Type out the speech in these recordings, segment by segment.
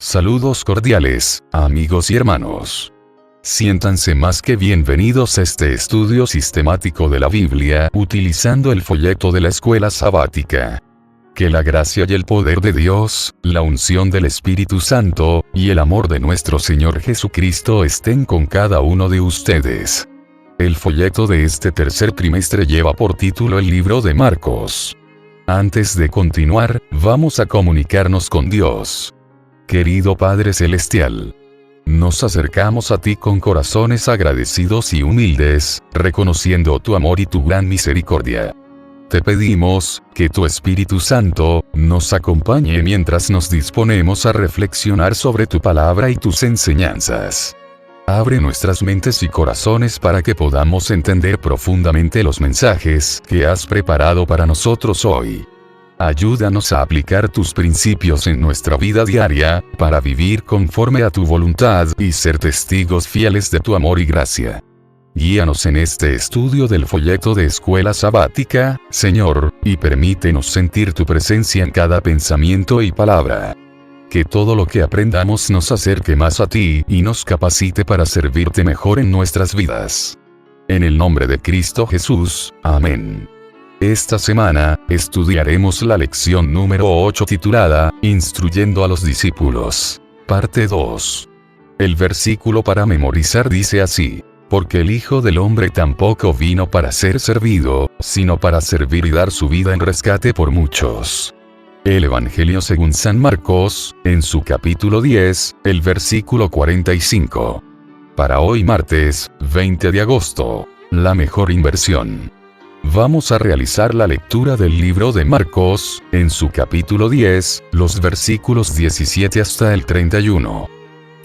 Saludos cordiales, amigos y hermanos. Siéntanse más que bienvenidos a este estudio sistemático de la Biblia, utilizando el folleto de la escuela sabática. Que la gracia y el poder de Dios, la unción del Espíritu Santo, y el amor de nuestro Señor Jesucristo estén con cada uno de ustedes. El folleto de este tercer trimestre lleva por título el libro de Marcos. Antes de continuar, vamos a comunicarnos con Dios. Querido Padre Celestial, nos acercamos a ti con corazones agradecidos y humildes, reconociendo tu amor y tu gran misericordia. Te pedimos que tu Espíritu Santo nos acompañe mientras nos disponemos a reflexionar sobre tu palabra y tus enseñanzas. Abre nuestras mentes y corazones para que podamos entender profundamente los mensajes que has preparado para nosotros hoy. Ayúdanos a aplicar tus principios en nuestra vida diaria, para vivir conforme a tu voluntad y ser testigos fieles de tu amor y gracia. Guíanos en este estudio del folleto de escuela sabática, Señor, y permítenos sentir tu presencia en cada pensamiento y palabra. Que todo lo que aprendamos nos acerque más a ti y nos capacite para servirte mejor en nuestras vidas. En el nombre de Cristo Jesús, amén. Esta semana, estudiaremos la lección número 8 titulada, Instruyendo a los discípulos. Parte 2. El versículo para memorizar dice así: porque el Hijo del Hombre tampoco vino para ser servido, sino para servir y dar su vida en rescate por muchos. El Evangelio según San Marcos, en su capítulo 10, el versículo 45. Para hoy martes, 20 de agosto, la mejor inversión. Vamos a realizar la lectura del libro de Marcos, en su capítulo 10, los versículos 17 hasta el 31.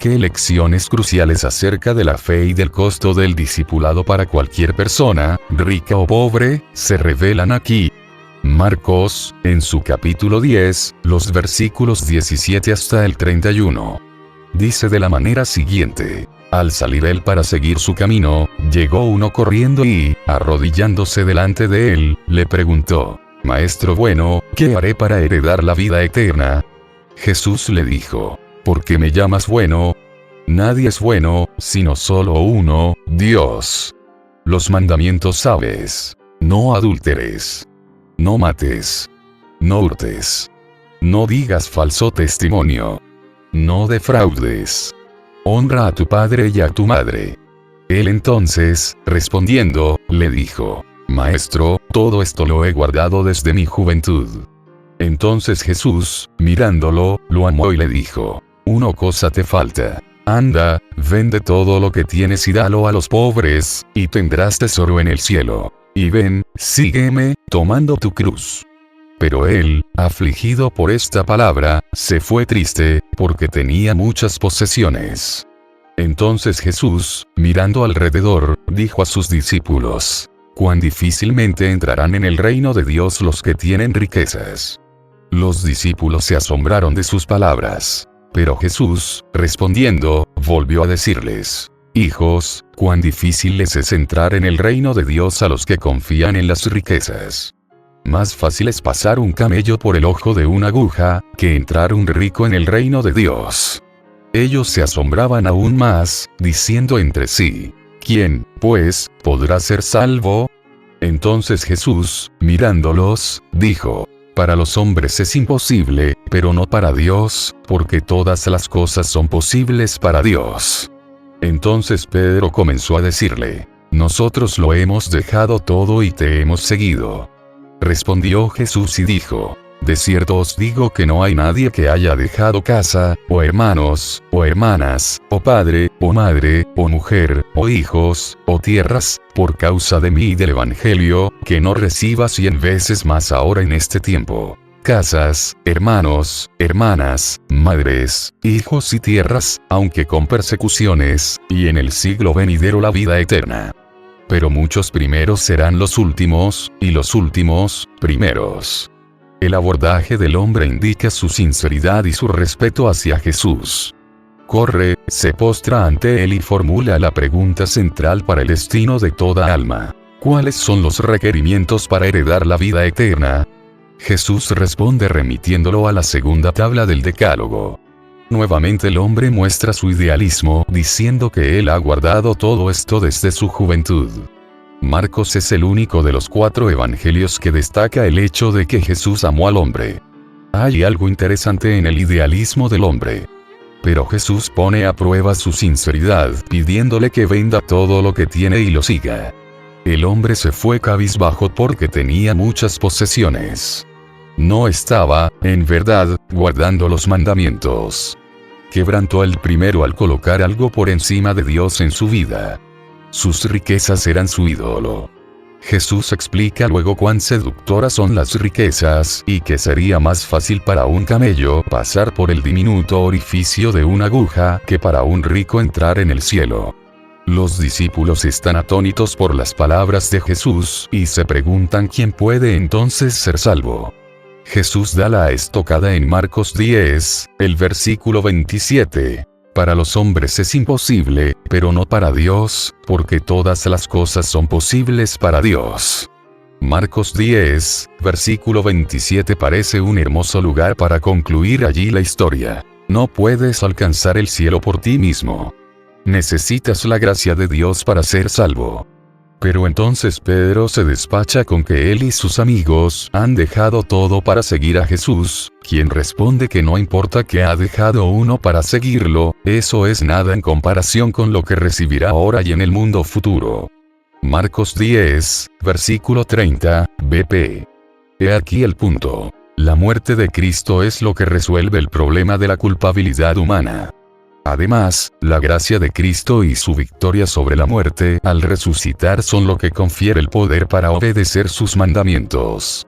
¿Qué lecciones cruciales acerca de la fe y del costo del discipulado para cualquier persona, rica o pobre, se revelan aquí? Marcos, en su capítulo 10, los versículos 17 hasta el 31. Dice de la manera siguiente: al salir él para seguir su camino, llegó uno corriendo y, arrodillándose delante de él, le preguntó: Maestro bueno, ¿qué haré para heredar la vida eterna? Jesús le dijo: ¿por qué me llamas bueno? Nadie es bueno, sino solo uno, Dios. Los mandamientos sabes: no adúlteres, no mates, no hurtes, no digas falso testimonio, no defraudes, honra a tu padre y a tu madre. Él entonces, respondiendo, le dijo: Maestro, todo esto lo he guardado desde mi juventud. Entonces Jesús, mirándolo, lo amó y le dijo: una cosa te falta. Anda, vende todo lo que tienes y dalo a los pobres, y tendrás tesoro en el cielo. Y ven, sígueme, tomando tu cruz. Pero él, afligido por esta palabra, se fue triste, porque tenía muchas posesiones. Entonces Jesús, mirando alrededor, dijo a sus discípulos: cuán difícilmente entrarán en el reino de Dios los que tienen riquezas. Los discípulos se asombraron de sus palabras. Pero Jesús, respondiendo, volvió a decirles: hijos, cuán difícil les es entrar en el reino de Dios a los que confían en las riquezas. Más fácil es pasar un camello por el ojo de una aguja, que entrar un rico en el reino de Dios. Ellos se asombraban aún más, diciendo entre sí: ¿quién, pues, podrá ser salvo? Entonces Jesús, mirándolos, dijo: para los hombres es imposible, pero no para Dios, porque todas las cosas son posibles para Dios. Entonces Pedro comenzó a decirle: nosotros lo hemos dejado todo y te hemos seguido. Respondió Jesús y dijo: de cierto os digo que no hay nadie que haya dejado casa, o hermanos, o hermanas, o padre, o madre, o mujer, o hijos, o tierras, por causa de mí y del Evangelio, que no reciba 100 veces más ahora en este tiempo: casas, hermanos, hermanas, madres, hijos y tierras, aunque con persecuciones, y en el siglo venidero la vida eterna. Pero muchos primeros serán los últimos, y los últimos, primeros. El abordaje del hombre indica su sinceridad y su respeto hacia Jesús. Corre, se postra ante él y formula la pregunta central para el destino de toda alma: ¿cuáles son los requerimientos para heredar la vida eterna? Jesús responde remitiéndolo a la segunda tabla del Decálogo. Nuevamente el hombre muestra su idealismo diciendo que él ha guardado todo esto desde su juventud. Marcos es el único de los 4 evangelios que destaca el hecho de que Jesús amó al hombre. Hay algo interesante en el idealismo del hombre. Pero Jesús pone a prueba su sinceridad pidiéndole que venda todo lo que tiene y lo siga. El hombre se fue cabizbajo porque tenía muchas posesiones. No estaba, en verdad, guardando los mandamientos. Quebrantó el primero al colocar algo por encima de Dios en su vida. Sus riquezas eran su ídolo. Jesús explica luego cuán seductoras son las riquezas y que sería más fácil para un camello pasar por el diminuto orificio de una aguja que para un rico entrar en el cielo. Los discípulos están atónitos por las palabras de Jesús y se preguntan quién puede entonces ser salvo. Jesús da la estocada en Marcos 10, el versículo 27. Para los hombres es imposible, pero no para Dios, porque todas las cosas son posibles para Dios. Marcos 10, versículo 27 parece un hermoso lugar para concluir allí la historia. No puedes alcanzar el cielo por ti mismo. Necesitas la gracia de Dios para ser salvo. Pero entonces Pedro se despacha con que él y sus amigos han dejado todo para seguir a Jesús, quien responde que no importa que ha dejado uno para seguirlo, eso es nada en comparación con lo que recibirá ahora y en el mundo futuro. Marcos 10, versículo 30, BP. He aquí el punto. La muerte de Cristo es lo que resuelve el problema de la culpabilidad humana. Además, la gracia de Cristo y su victoria sobre la muerte al resucitar son lo que confiere el poder para obedecer sus mandamientos.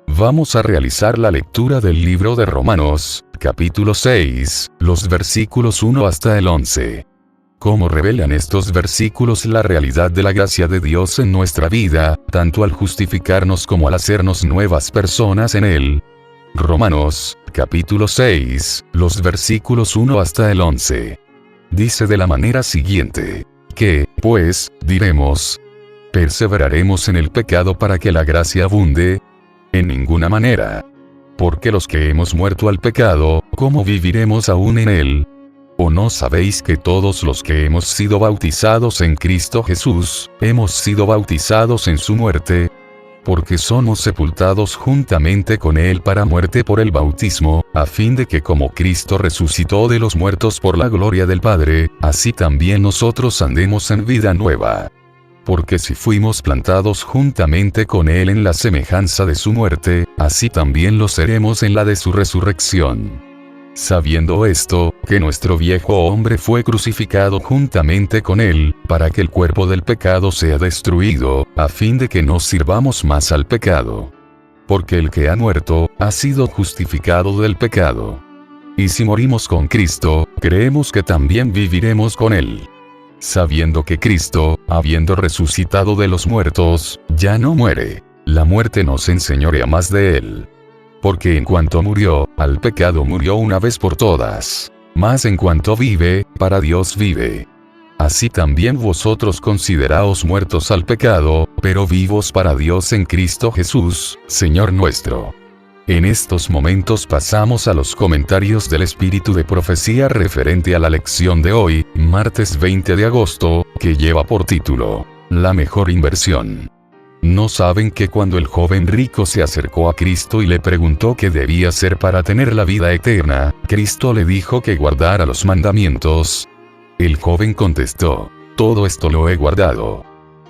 Vamos a realizar la lectura del libro de Romanos, capítulo 6, los versículos 1 hasta el 11. ¿Cómo revelan estos versículos la realidad de la gracia de Dios en nuestra vida, tanto al justificarnos como al hacernos nuevas personas en Él? Romanos, capítulo 6, los versículos 1 hasta el 11. Dice de la manera siguiente: ¿Qué, pues, diremos? ¿Perseveraremos en el pecado para que la gracia abunde? En ninguna manera. Porque los que hemos muerto al pecado, ¿cómo viviremos aún en él? ¿O no sabéis que todos los que hemos sido bautizados en Cristo Jesús, hemos sido bautizados en su muerte? Porque somos sepultados juntamente con él para muerte por el bautismo, a fin de que como Cristo resucitó de los muertos por la gloria del Padre, así también nosotros andemos en vida nueva. Porque si fuimos plantados juntamente con él en la semejanza de su muerte, así también lo seremos en la de su resurrección. Sabiendo esto, que nuestro viejo hombre fue crucificado juntamente con él, para que el cuerpo del pecado sea destruido, a fin de que no sirvamos más al pecado. Porque el que ha muerto, ha sido justificado del pecado. Y si morimos con Cristo, creemos que también viviremos con él. Sabiendo que Cristo, habiendo resucitado de los muertos, ya no muere, la muerte no se enseñorea más de él. Porque en cuanto murió, al pecado murió una vez por todas. Mas en cuanto vive, para Dios vive. Así también vosotros consideraos muertos al pecado, pero vivos para Dios en Cristo Jesús, Señor nuestro. En estos momentos pasamos a los comentarios del espíritu de profecía referente a la lección de hoy, martes 20 de agosto, que lleva por título, La mejor inversión. ¿No saben que cuando el joven rico se acercó a Cristo y le preguntó qué debía hacer para tener la vida eterna, Cristo le dijo que guardara los mandamientos? El joven contestó: todo esto lo he guardado.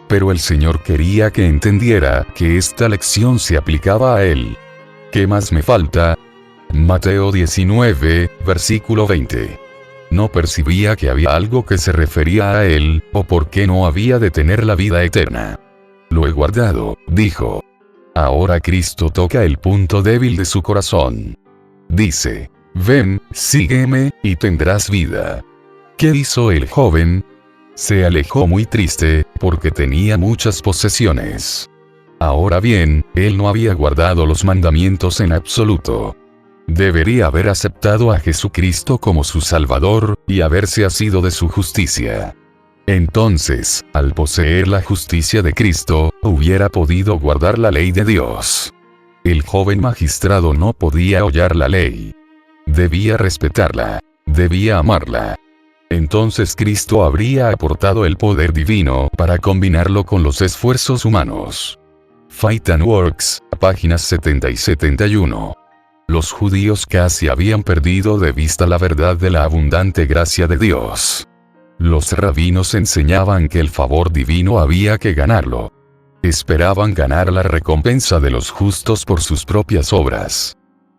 Pero el Señor quería que entendiera que esta lección se aplicaba a él. ¿Qué más me falta? Mateo 19, versículo 20. No percibía que había algo que se refería a él, o por qué no había de tener la vida eterna. Lo he guardado, dijo. Ahora Cristo toca el punto débil de su corazón. Dice: ven, sígueme, y tendrás vida. ¿Qué hizo el joven? Se alejó muy triste, porque tenía muchas posesiones. Ahora bien, él no había guardado los mandamientos en absoluto. Debería haber aceptado a Jesucristo como su Salvador, y haberse asido de su justicia. Entonces, al poseer la justicia de Cristo, hubiera podido guardar la ley de Dios. El joven magistrado no podía hollar la ley. Debía respetarla. debía amarla. Entonces Cristo habría aportado el poder divino para combinarlo con los esfuerzos humanos. Faith and Works, páginas 70 y 71. Los judíos casi habían perdido de vista la verdad de la abundante gracia de Dios. Los rabinos enseñaban que el favor divino había que ganarlo. Esperaban ganar la recompensa de los justos por sus propias obras.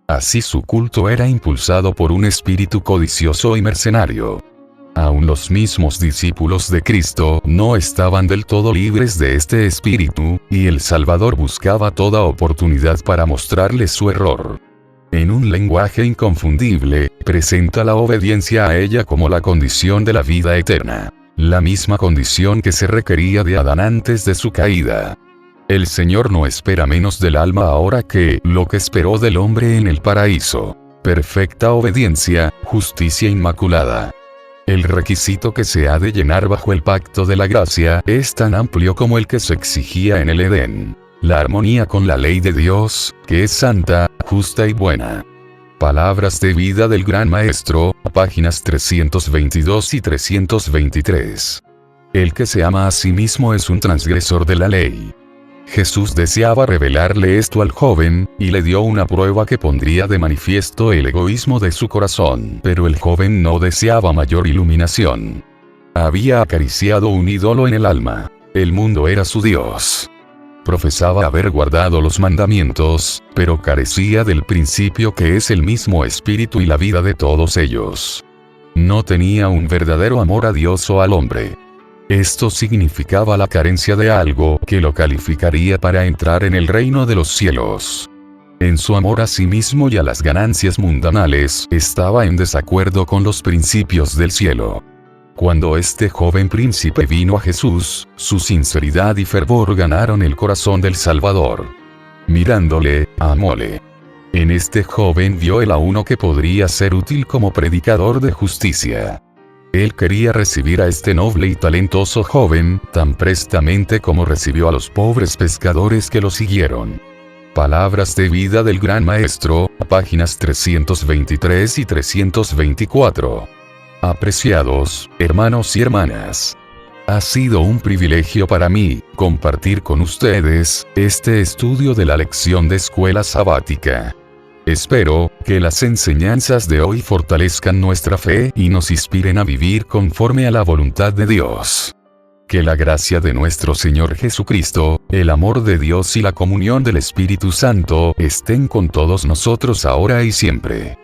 Así su culto era impulsado por un espíritu codicioso y mercenario. Aún los mismos discípulos de Cristo no estaban del todo libres de este espíritu, y el Salvador buscaba toda oportunidad para mostrarles su error. En un lenguaje inconfundible, presenta la obediencia a ella como la condición de la vida eterna, la misma condición que se requería de Adán antes de su caída. El Señor no espera menos del alma ahora que lo que esperó del hombre en el paraíso: perfecta obediencia, justicia inmaculada. El requisito que se ha de llenar bajo el pacto de la gracia es tan amplio como el que se exigía en el Edén: la armonía con la ley de Dios, que es santa, justa y buena. Palabras de vida del Gran Maestro, páginas 322 y 323. El que se ama a sí mismo es un transgresor de la ley. Jesús deseaba revelarle esto al joven, y le dio una prueba que pondría de manifiesto el egoísmo de su corazón. Pero el joven no deseaba mayor iluminación. Había acariciado un ídolo en el alma. El mundo era su Dios. Profesaba haber guardado los mandamientos, pero carecía del principio que es el mismo espíritu y la vida de todos ellos. No tenía un verdadero amor a Dios o al hombre. Esto significaba la carencia de algo que lo calificaría para entrar en el reino de los cielos. En su amor a sí mismo y a las ganancias mundanales, estaba en desacuerdo con los principios del cielo. Cuando este joven príncipe vino a Jesús, su sinceridad y fervor ganaron el corazón del Salvador. Mirándole, amóle. En este joven vio él a uno que podría ser útil como predicador de justicia. Él quería recibir a este noble y talentoso joven, tan prestamente como recibió a los pobres pescadores que lo siguieron. Palabras de vida del Gran Maestro, páginas 323 y 324. Apreciados hermanos y hermanas, ha sido un privilegio para mí compartir con ustedes este estudio de la lección de escuela sabática. Espero que las enseñanzas de hoy fortalezcan nuestra fe y nos inspiren a vivir conforme a la voluntad de Dios. Que la gracia de nuestro Señor Jesucristo, el amor de Dios y la comunión del Espíritu Santo estén con todos nosotros ahora y siempre.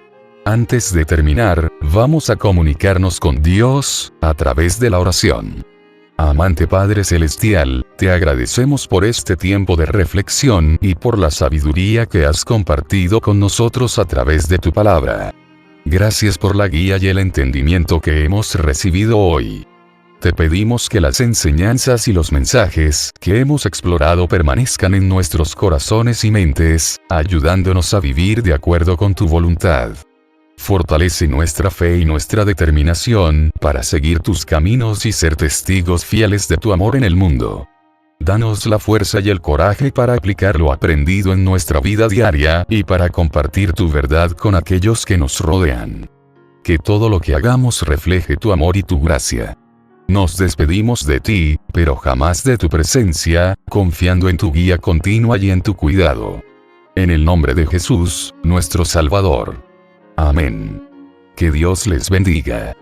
Antes de terminar, vamos a comunicarnos con Dios a través de la oración. Amante Padre Celestial, te agradecemos por este tiempo de reflexión y por la sabiduría que has compartido con nosotros a través de tu palabra. Gracias por la guía y el entendimiento que hemos recibido hoy. Te pedimos que las enseñanzas y los mensajes que hemos explorado permanezcan en nuestros corazones y mentes, ayudándonos a vivir de acuerdo con tu voluntad. Fortalece nuestra fe y nuestra determinación para seguir tus caminos y ser testigos fieles de tu amor en el mundo. Danos la fuerza y el coraje para aplicar lo aprendido en nuestra vida diaria y para compartir tu verdad con aquellos que nos rodean. Que todo lo que hagamos refleje tu amor y tu gracia. Nos despedimos de ti, pero jamás de tu presencia, confiando en tu guía continua y en tu cuidado. En el nombre de Jesús, nuestro Salvador. Amén. Que Dios les bendiga.